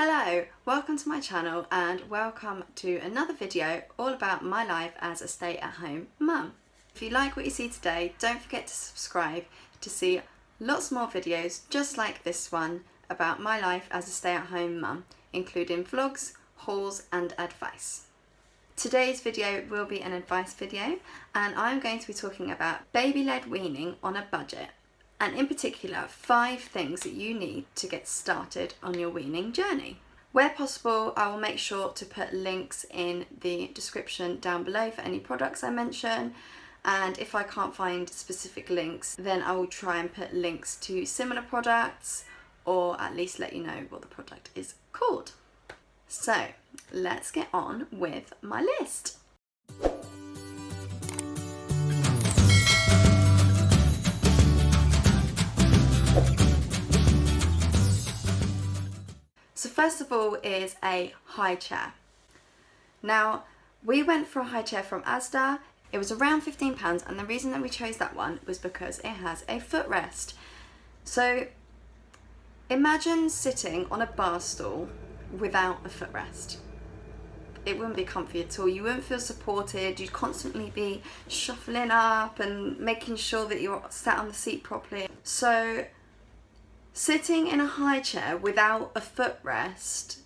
Hello, welcome to my channel and welcome to another video all about my life as a stay-at-home mum. If you like what you see today, don't forget to subscribe to see lots more videos just like this one about my life as a stay-at-home mum, including vlogs, hauls and advice. Today's video will be an advice video and I'm going to be talking about baby-led weaning on a budget. And in particular, 5 things that you need to get started on your weaning journey. Where possible, I will make sure to put links in the description down below for any products I mention. And if I can't find specific links, then I will try and put links to similar products, or at least let you know what the product is called. So let's get on with my list. So first of all is a Highchair. Now, we went for a Highchair from Asda. It was around £15, and the reason that we chose that one was because it has a footrest. So imagine sitting on a bar stool without a footrest. It wouldn't be comfy at all. You wouldn't feel supported. You'd constantly be shuffling up and making sure that you're sat on the seat properly. So sitting in a high chair without a footrest,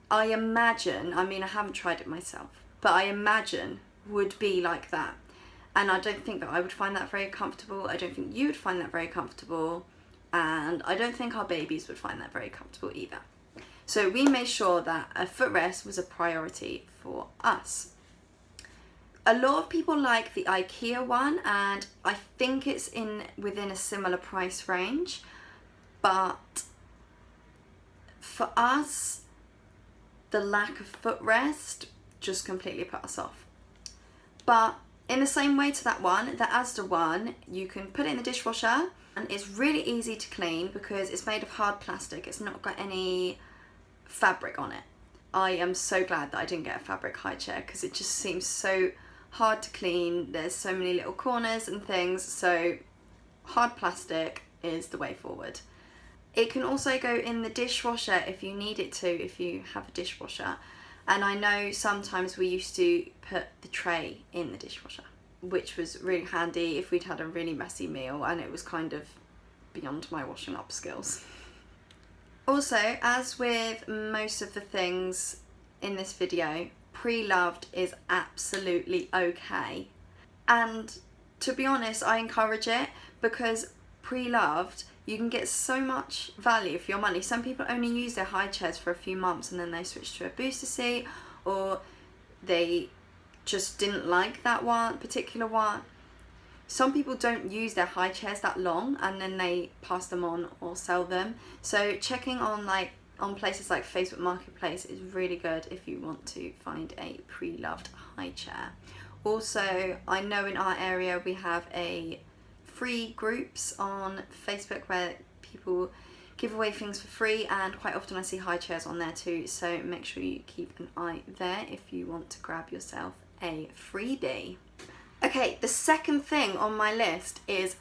I imagine, I mean I haven't tried it myself, but I imagine would be like that. And I don't think that I would find that very comfortable. I don't think you would find that very comfortable. And I don't think our babies would find that very comfortable either. So we made sure that a footrest was a priority for us. A lot of people like the IKEA one, and I think it's within a similar price range. But for us, the lack of footrest just completely put us off. But in the same way to that one, the Asda one, you can put it in the dishwasher and it's really easy to clean because it's made of hard plastic. It's not got any fabric on it. I am so glad that I didn't get a fabric Highchair because it just seems so hard to clean. There's so many little corners and things, so hard plastic is the way forward. It can also go in the dishwasher if you need it to, if you have a dishwasher. And I know sometimes we used to put the tray in the dishwasher, which was really handy if we'd had a really messy meal and it was kind of beyond my washing up skills. Also, as with most of the things in this video, pre-loved is absolutely okay. And to be honest, I encourage it because pre-loved, you can get so much value for your money. Some people only use their high chairs for a few months and then they switch to a booster seat, or they just didn't like that one particular one. Some people don't use their high chairs that long and then they pass them on or sell them. So checking on places like Facebook Marketplace is really good if you want to find a pre-loved high chair. Also, I know in our area we have free groups on Facebook where people give away things for free, and quite often I see high chairs on there too, so make sure you keep an eye there if you want to grab yourself a freebie. Okay, the second thing on my list is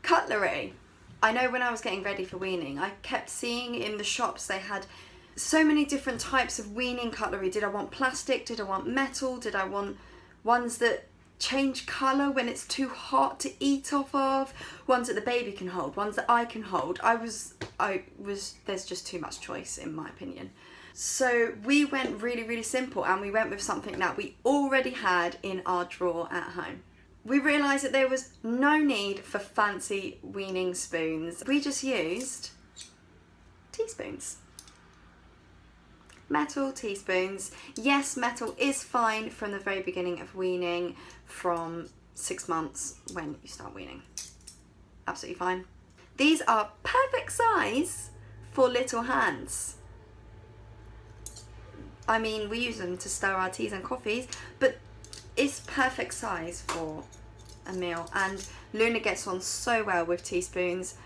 cutlery. I know when I was getting ready for weaning, I kept seeing in the shops they had so many different types of weaning cutlery. Did I want plastic? Did I want metal? Did I want ones that change colour when it's too hot to eat off of, ones that the baby can hold, ones that I can hold? There's just too much choice in my opinion. So we went really simple and we went with something that we already had in our drawer at home. We realised that there was no need for fancy weaning spoons. We just used teaspoons. Metal teaspoons. Yes, metal is fine from the very beginning of weaning, from 6 months when you start weaning. Absolutely fine. These are perfect size for little hands. I mean, we use them to stir our teas and coffees, but it's perfect size for a meal. And Luna gets on so well with teaspoons.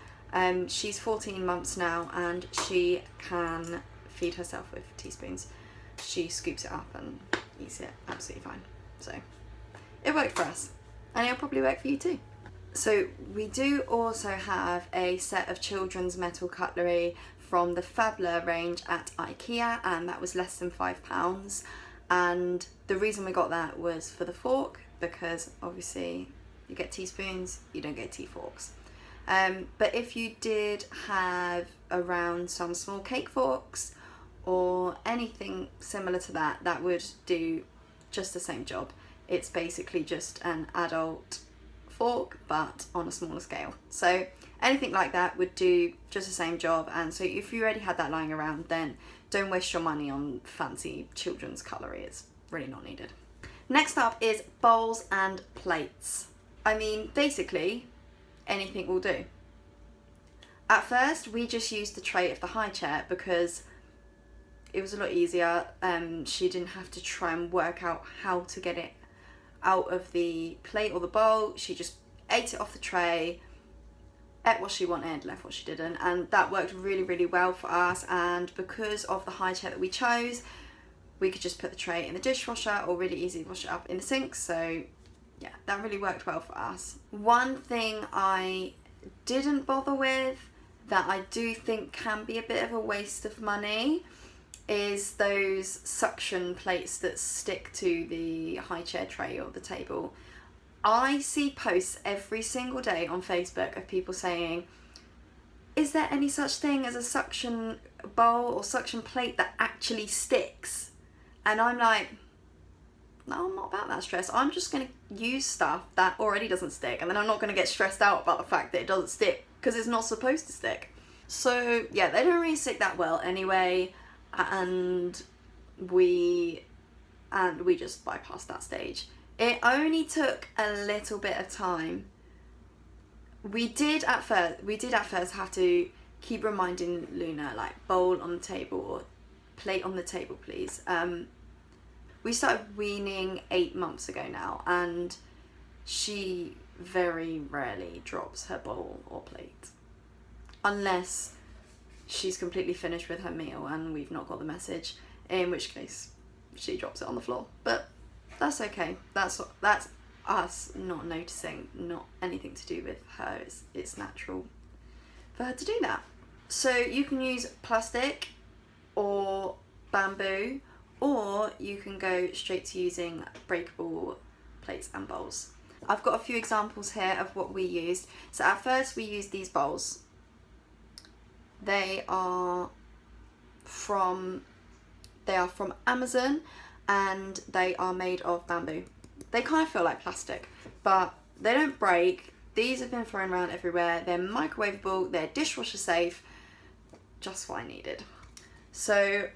She's 14 months now and she can feed herself with teaspoons. She scoops it up and eats it absolutely fine. So it worked for us and it'll probably work for you too. So we do also have a set of children's metal cutlery from the Fabler range at IKEA, and that was less than £5. And the reason we got that was for the fork, because obviously you get teaspoons, you don't get tea forks. But if you did have around some small cake forks or anything similar to that, that would do just the same job. It's basically just an adult fork, but on a smaller scale. So anything like that would do just the same job. And so if you already had that lying around, then don't waste your money on fancy children's cutlery. It's really not needed. Next up is bowls and plates. I mean, basically anything will do. At first we just used the tray of the Highchair because it was a lot easier. She didn't have to try and work out how to get it out of the plate or the bowl. She just ate it off the tray, ate what she wanted, left what she didn't, and that worked really, really well for us. And because of the Highchair that we chose, we could just put the tray in the dishwasher or really easily wash it up in the sink. So yeah, that really worked well for us. One thing I didn't bother with that I do think can be a bit of a waste of money is those suction plates that stick to the Highchair tray or the table. I see posts every single day on Facebook of people saying, is there any such thing as a suction bowl or suction plate that actually sticks? And I'm like, no, I'm not about that stress. I'm just going to use stuff that already doesn't stick, and then I'm not going to get stressed out about the fact that it doesn't stick because it's not supposed to stick. So yeah, they don't really stick that well anyway, and we just bypassed that stage. It only took a little bit of time. We did at first have to keep reminding Luna, like, bowl on the table or plate on the table, please. We started weaning 8 months ago now, and she very rarely drops her bowl or plate. Unless she's completely finished with her meal and we've not got the message, in which case she drops it on the floor. But that's okay. That's us not noticing, not anything to do with her. It's natural for her to do that. So you can use plastic or bamboo, or you can go straight to using breakable plates and bowls. I've got a few examples here of what we used. So at first we used these bowls. They are from Amazon, and they are made of bamboo. They kind of feel like plastic, but they don't break. These have been thrown around everywhere. They're microwavable, they're dishwasher safe, just what I needed. So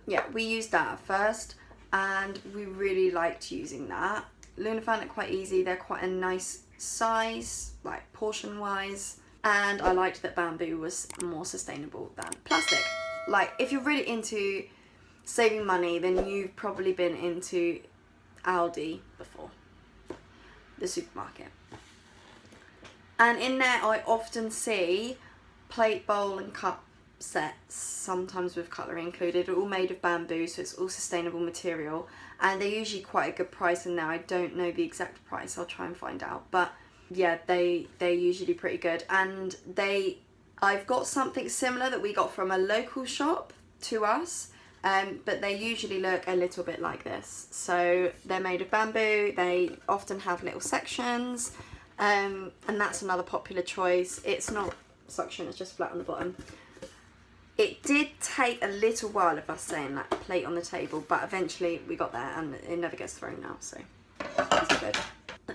yeah, we used that at first, and we really liked using that. Luna found it quite easy. They're quite a nice size, like portion wise, and I liked that bamboo was more sustainable than plastic. Like, if you're really into saving money, then you've probably been into Aldi before, the supermarket. And in there I often see plate, bowl and cup sets, sometimes with cutlery included, all made of bamboo, so it's all sustainable material, and they're usually quite a good price in there. I don't know the exact price, I'll try and find out, but yeah, they're usually pretty good. And I've got something similar that we got from a local shop to us, but they usually look a little bit like this. So they're made of bamboo, they often have little sections, and that's another popular choice. It's not suction, it's just flat on the bottom. It did take a little while of us saying like plate on the table, but eventually we got there, and it never gets thrown now, so it's good.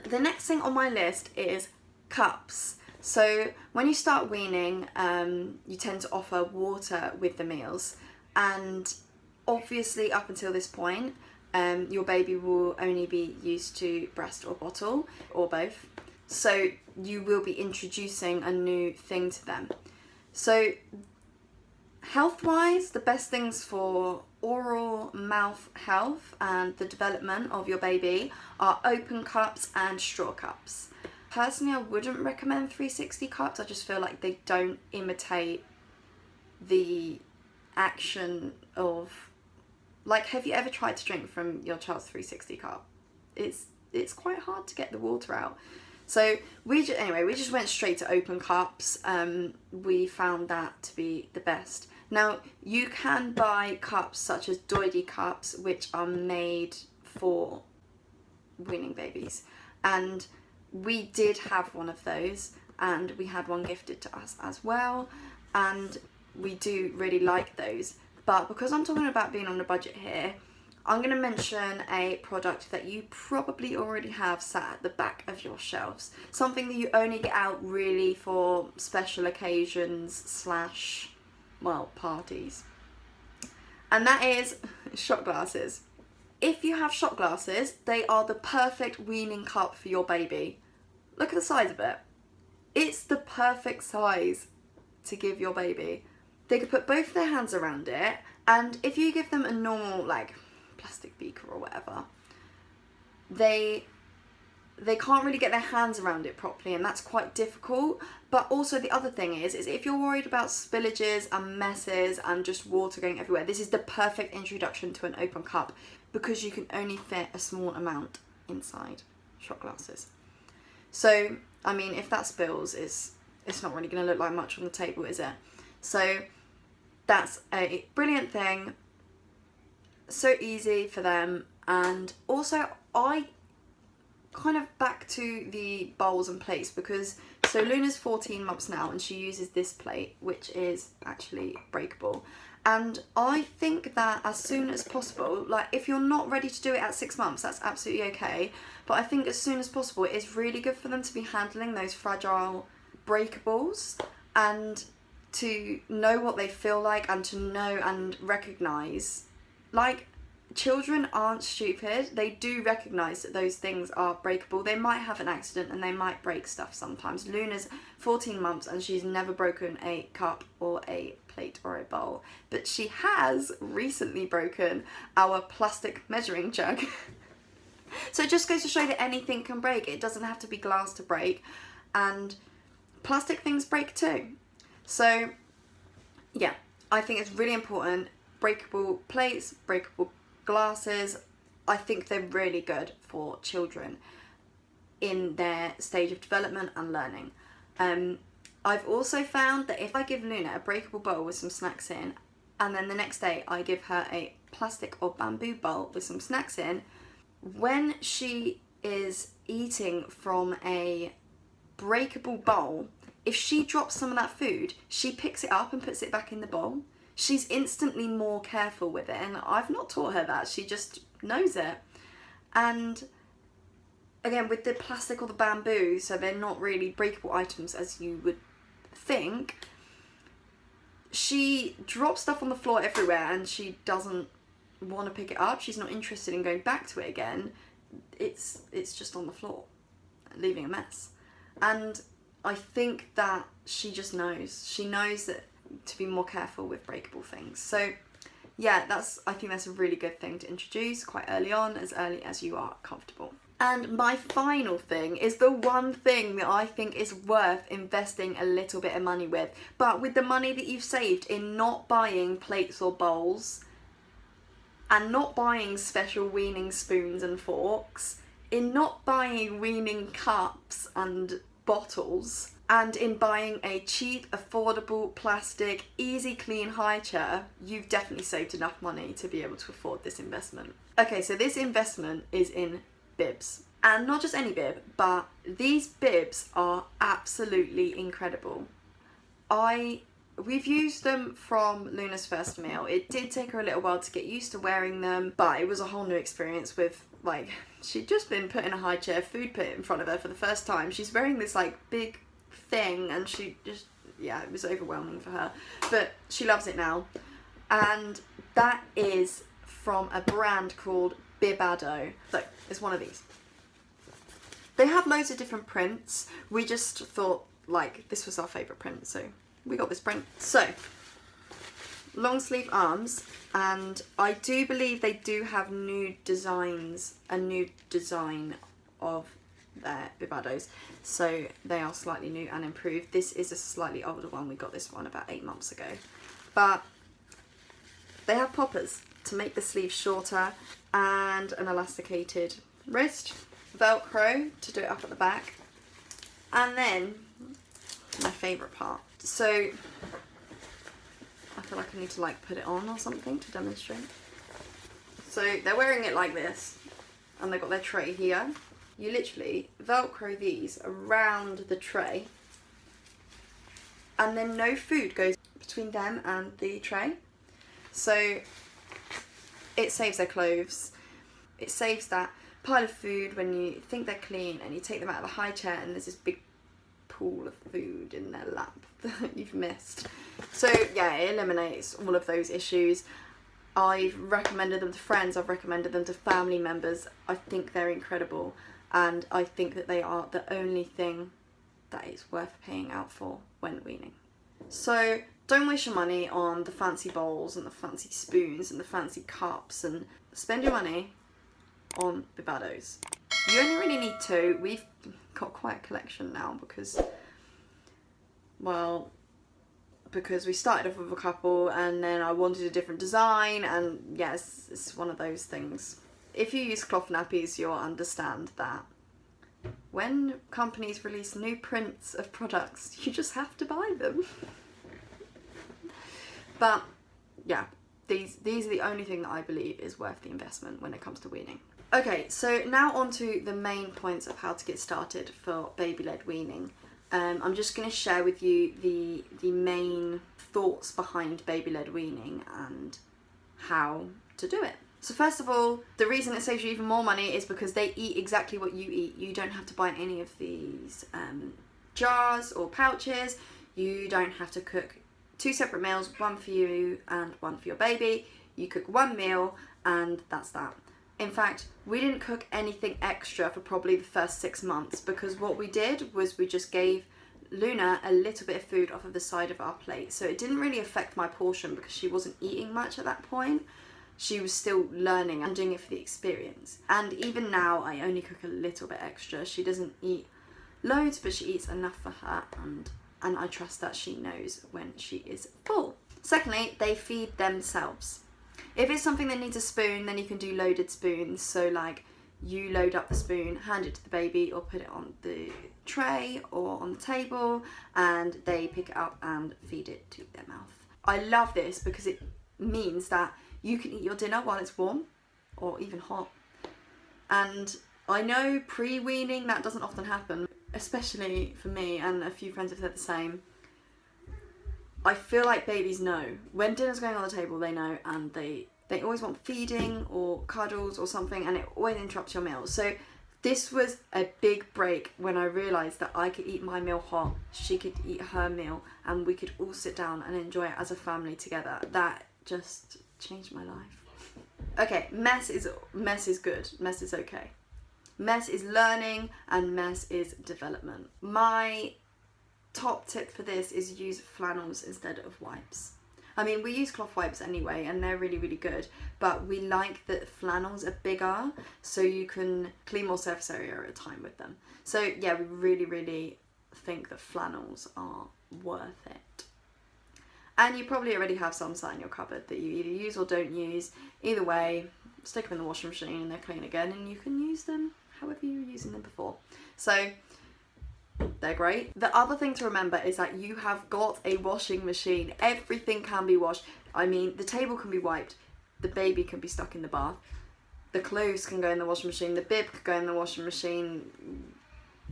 The next thing on my list is cups. So when you start weaning, you tend to offer water with the meals, and obviously up until this point, your baby will only be used to breast or bottle, or both. So you will be introducing a new thing to them. So health-wise, the best things for oral mouth health and the development of your baby are open cups and straw cups. Personally, I wouldn't recommend 360 cups. I just feel like they don't imitate the action of, like, have you ever tried to drink from your child's 360 cup? It's quite hard to get the water out. So we just went straight to open cups. We found that to be the best. Now you can buy cups such as doily cups, which are made for weaning babies, and we did have one of those, and we had one gifted to us as well, and we do really like those. But because I'm talking about being on a budget here, I'm going to mention a product that you probably already have sat at the back of your shelves. Something that you only get out really for special occasions / parties. And that is shot glasses. If you have shot glasses, they are the perfect weaning cup for your baby. Look at the size of it. It's the perfect size to give your baby. They could put both their hands around it, and if you give them a normal plastic beaker or whatever, they can't really get their hands around it properly, and that's quite difficult. But also the other thing is if you're worried about spillages and messes and just water going everywhere, this is the perfect introduction to an open cup, because you can only fit a small amount inside shot glasses. So I mean, if that spills, it's not really going to look like much on the table, is it? So that's a brilliant thing. So easy for them. And also I kind of back to the bowls and plates, because so Luna's 14 months now and she uses this plate, which is actually breakable. And I think that as soon as possible, if you're not ready to do it at 6 months, that's absolutely okay. But I think as soon as possible, it's really good for them to be handling those fragile breakables and to know what they feel like, and to know and recognise. Children aren't stupid. They do recognise that those things are breakable. They might have an accident and they might break stuff sometimes. Luna's 14 months and she's never broken a cup or a plate or a bowl. But she has recently broken our plastic measuring jug. So it just goes to show that anything can break. It doesn't have to be glass to break. And plastic things break too. So yeah, I think it's really important. Breakable plates, breakable glasses, I think they're really good for children in their stage of development and learning. I've also found that if I give Luna a breakable bowl with some snacks in, and then the next day I give her a plastic or bamboo bowl with some snacks in, when she is eating from a breakable bowl, if she drops some of that food, she picks it up and puts it back in the bowl. She's instantly more careful with it, and I've not taught her that, she just knows it. And again, with the plastic or the bamboo, so they're not really breakable items as you would think, she drops stuff on the floor everywhere and she doesn't want to pick it up. She's not interested in going back to it again. It's just on the floor, leaving a mess. And I think that she just knows. She knows that to be more careful with breakable things. So yeah, I think that's a really good thing to introduce quite early on, as early as you are comfortable. And my final thing is the one thing that I think is worth investing a little bit of money with, but with the money that you've saved in not buying plates or bowls, and not buying special weaning spoons and forks, in not buying weaning cups and bottles, and in buying a cheap, affordable, plastic, easy clean Highchair, you've definitely saved enough money to be able to afford this investment. Okay, so this investment is in bibs. And not just any bib, but these bibs are absolutely incredible. We've used them from Luna's first meal. It did take her a little while to get used to wearing them, but it was a whole new experience with, she'd just been put in a Highchair, food put in front of her for the first time. She's wearing this, big thing, and she just, it was overwhelming for her. But she loves it now. And that is from a brand called Bibado. So, it's one of these. They have loads of different prints. We just thought, this was our favourite print, so we got this print. So, long sleeve arms, and I do believe they do have new designs, a new design of their Bibados, so they are slightly new and improved. This is a slightly older one. We got this one about 8 months ago, but they have poppers to make the sleeve shorter, and an elasticated wrist, Velcro to do it up at the back, And then, my favourite part. So, I feel like I need to like put it on or something to demonstrate. So they're wearing it like this, and they've got their tray here. You literally Velcro these around the tray, and then no food goes between them and the tray. So it saves their clothes. It saves that pile of food when you think they're clean and you take them out of the high chair and there's this big pool of food in their lap that you've missed. So yeah, it eliminates all of those issues. I've recommended them to friends, I've recommended them to family members. I think they're incredible, and I think that they are the only thing that is worth paying out for when weaning. So don't waste your money on the fancy bowls and the fancy spoons and the fancy cups, and spend your money on Bibados. You only really need 2. We've got quite a collection now because we started off with a couple and then I wanted a different design, and yes, it's one of those things. If you use cloth nappies, you'll understand that when companies release new prints of products, you just have to buy them. But yeah, these are the only thing that I believe is worth the investment when it comes to weaning. Okay, so now on to the main points of how to get started for baby-led weaning. I'm just going to share with you the main thoughts behind baby-led weaning and how to do it. So first of all, the reason it saves you even more money is because they eat exactly what you eat. You don't have to buy any of these jars or pouches. You don't have to cook 2 separate meals, one for you and one for your baby. You cook 1 meal and that's that. In fact, we didn't cook anything extra for probably the first 6 months, because what we did was we just gave Luna a little bit of food off of the side of our plate. So it didn't really affect my portion because she wasn't eating much at that point. She was still learning and doing it for the experience. And even now, I only cook a little bit extra. She doesn't eat loads, but she eats enough for her, and I trust that she knows when she is full. Secondly, they feed themselves. If it's something that needs a spoon, then you can do loaded spoons. So like, you load up the spoon, hand it to the baby, or put it on the tray or on the table, and they pick it up and feed it to their mouth. I love this because it means that you can eat your dinner while it's warm or even hot. And I know pre-weaning that doesn't often happen, especially for me, and a few friends have said the same. I feel like babies know. When dinner's going on the table, they know, and they always want feeding or cuddles or something, and it always interrupts your meal. So this was a big break when I realised that I could eat my meal hot, she could eat her meal, and we could all sit down and enjoy it as a family together. That just changed my life. Okay, mess is good. Mess is okay. Mess is learning, and mess is development. My top tip for this is use flannels instead of wipes. I mean, we use cloth wipes anyway, and they're really, really good, but we like that flannels are bigger, so you can clean more surface area at a time with them. So yeah, we really, really think that flannels are worth it. And you probably already have some sat in your cupboard that you either use or don't use. Either way, stick them in the washing machine and they're clean again, and you can use them however you were using them before. So they're great. The other thing to remember is that you have got a washing machine. Everything can be washed. I mean, the table can be wiped, the baby can be stuck in the bath, the clothes can go in the washing machine, the bib can go in the washing machine.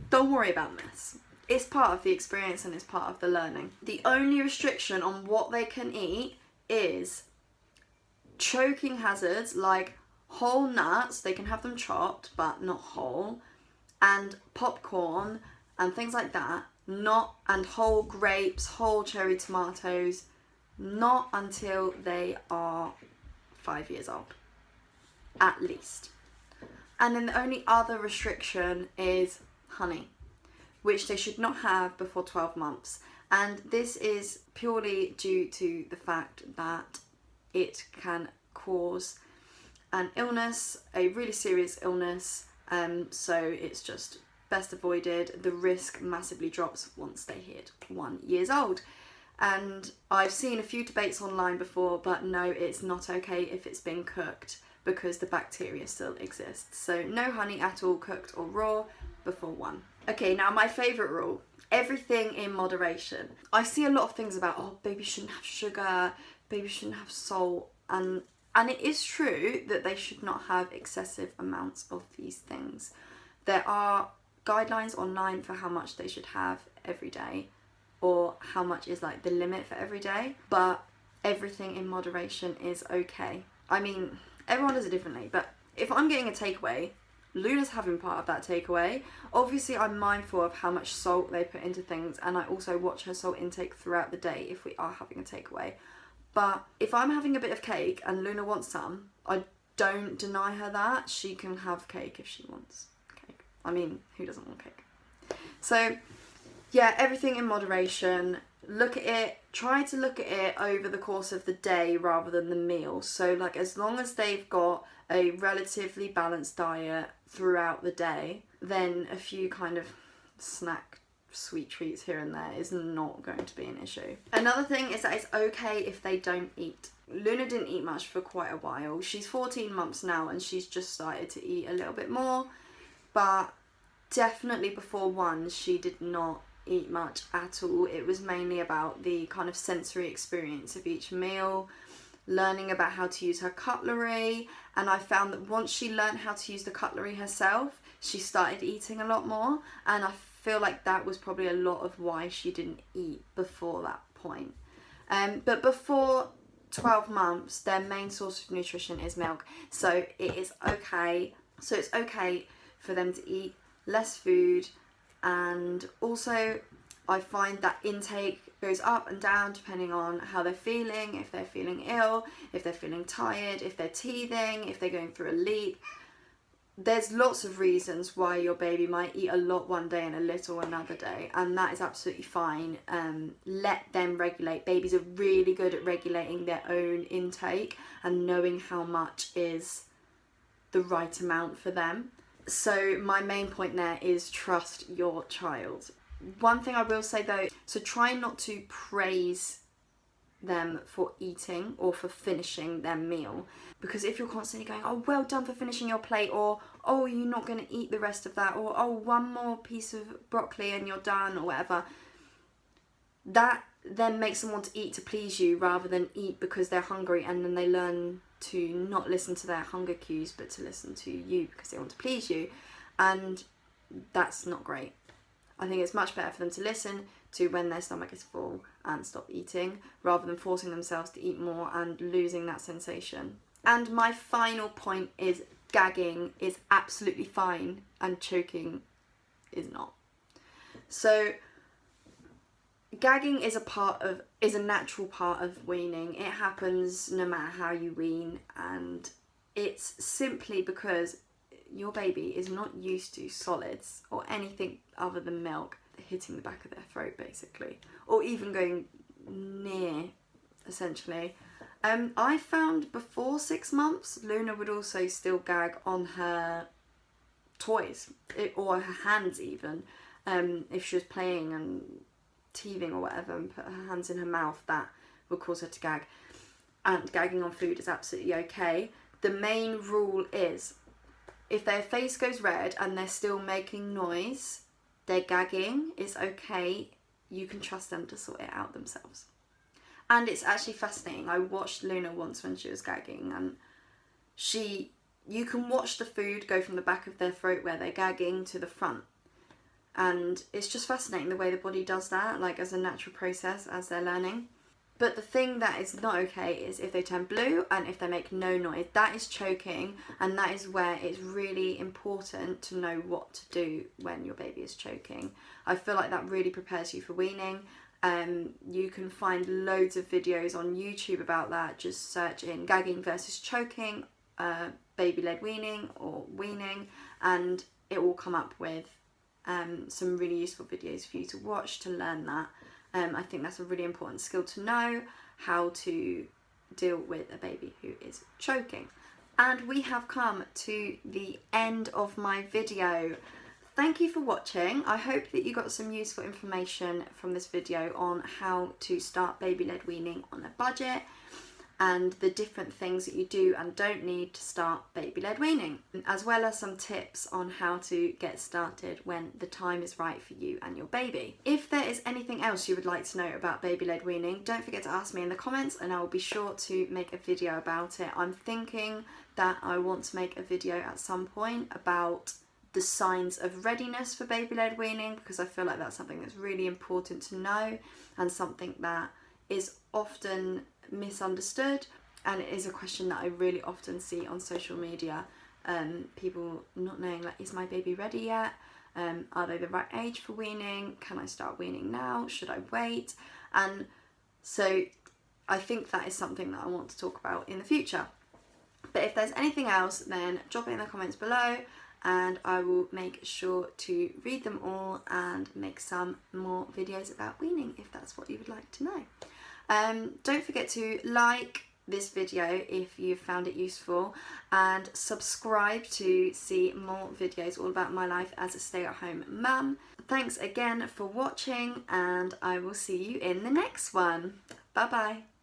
Don't worry about mess. It's part of the experience and it's part of the learning. The only restriction on what they can eat is choking hazards like whole nuts. They can have them chopped but not whole, and popcorn and things like that, and whole grapes, whole cherry tomatoes, not until they are 5 years old, at least. And then the only other restriction is honey, which they should not have before 12 months. And this is purely due to the fact that it can cause an illness, a really serious illness, so it's just best avoided. The risk massively drops once they hit 1 year old. And I've seen a few debates online before, but no, it's not okay if it's been cooked because the bacteria still exists. So no honey at all, cooked or raw, before 1. Okay, now my favourite rule. Everything in moderation. I see a lot of things about, oh, baby shouldn't have sugar, baby shouldn't have salt, and it is true that they should not have excessive amounts of these things. There are guidelines online for how much they should have every day, or how much is like the limit for every day, but everything in moderation is okay. I mean, everyone does it differently, but if I'm getting a takeaway, Luna's having part of that takeaway. Obviously, I'm mindful of how much salt they put into things, and I also watch her salt intake throughout the day if we are having a takeaway. But if I'm having a bit of cake and Luna wants some, I don't deny her that. She can have cake if she wants cake. I mean, who doesn't want cake? So, yeah, everything in moderation. Look at it, try to look at it over the course of the day rather than the meal. So, like, as long as they've got a relatively balanced diet throughout the day, then a few kind of snack sweet treats here and there is not going to be an issue. Another thing is that it's okay if they don't eat. Luna didn't eat much for quite a while. She's 14 months now and she's just started to eat a little bit more, but definitely before 1 she did not eat much at all. It was mainly about the kind of sensory experience of each meal, learning about how to use her cutlery, and I found that once she learned how to use the cutlery herself, she started eating a lot more, and I feel like that was probably a lot of why she didn't eat before that point. But before 12 months, their main source of nutrition is milk, so it is okay. So it's okay for them to eat less food, and also I find that intake goes up and down depending on how they're feeling, if they're feeling ill, if they're feeling tired, if they're teething, if they're going through a leak. There's lots of reasons why your baby might eat a lot one day and a little another day, and that is absolutely fine. Let them regulate. Babies are really good at regulating their own intake and knowing how much is the right amount for them. So my main point there is trust your child. One thing I will say though, so try not to praise them for eating or for finishing their meal, because if you're constantly going, oh, well done for finishing your plate, or oh, you're not going to eat the rest of that, or oh, one more piece of broccoli and you're done, or whatever, that then makes them want to eat to please you rather than eat because they're hungry, and then they learn to not listen to their hunger cues but to listen to you because they want to please you, and that's not great. I think it's much better for them to listen to when their stomach is full and stop eating, rather than forcing themselves to eat more and losing that sensation. And my final point is gagging is absolutely fine and choking is not. So gagging is a natural part of weaning. It happens no matter how you wean, and it's simply because your baby is not used to solids or anything other than milk hitting the back of their throat, basically, or even going near, essentially. I found before 6 months, Luna would also still gag on her toys, or her hands even, if she was playing and teething or whatever and put her hands in her mouth, that would cause her to gag. And gagging on food is absolutely okay. The main rule is, if their face goes red and they're still making noise, they're gagging, is okay. You can trust them to sort it out themselves. And it's actually fascinating. I watched Luna once when she was gagging, and you can watch the food go from the back of their throat where they're gagging to the front. And it's just fascinating the way the body does that, like as a natural process as they're learning. But the thing that is not okay is if they turn blue and if they make no noise. That is choking, and that is where it's really important to know what to do when your baby is choking. I feel like that really prepares you for weaning. You can find loads of videos on YouTube about that. Just search in gagging versus choking, baby-led weaning or weaning, and it will come up with some really useful videos for you to watch to learn that. I think that's a really important skill to know, how to deal with a baby who is choking. And we have come to the end of my video. Thank you for watching. I hope that you got some useful information from this video on how to start baby-led weaning on a budget. and the different things that you do and don't need to start baby-led weaning, as well as some tips on how to get started when the time is right for you and your baby. If there is anything else you would like to know about baby-led weaning, don't forget to ask me in the comments and I will be sure to make a video about it. I'm thinking that I want to make a video at some point about the signs of readiness for baby-led weaning, because I feel like that's something that's really important to know and something that is often misunderstood, and it is a question that I really often see on social media. People not knowing, like, is my baby ready yet? Are they the right age for weaning? Can I start weaning now? Should I wait? And so I think that is something that I want to talk about in the future. But if there's anything else, then drop it in the comments below and I will make sure to read them all and make some more videos about weaning if that's what you would like to know. Don't forget to like this video if you found it useful, and subscribe to see more videos all about my life as a stay-at-home mum. Thanks again for watching and I will see you in the next one. Bye bye.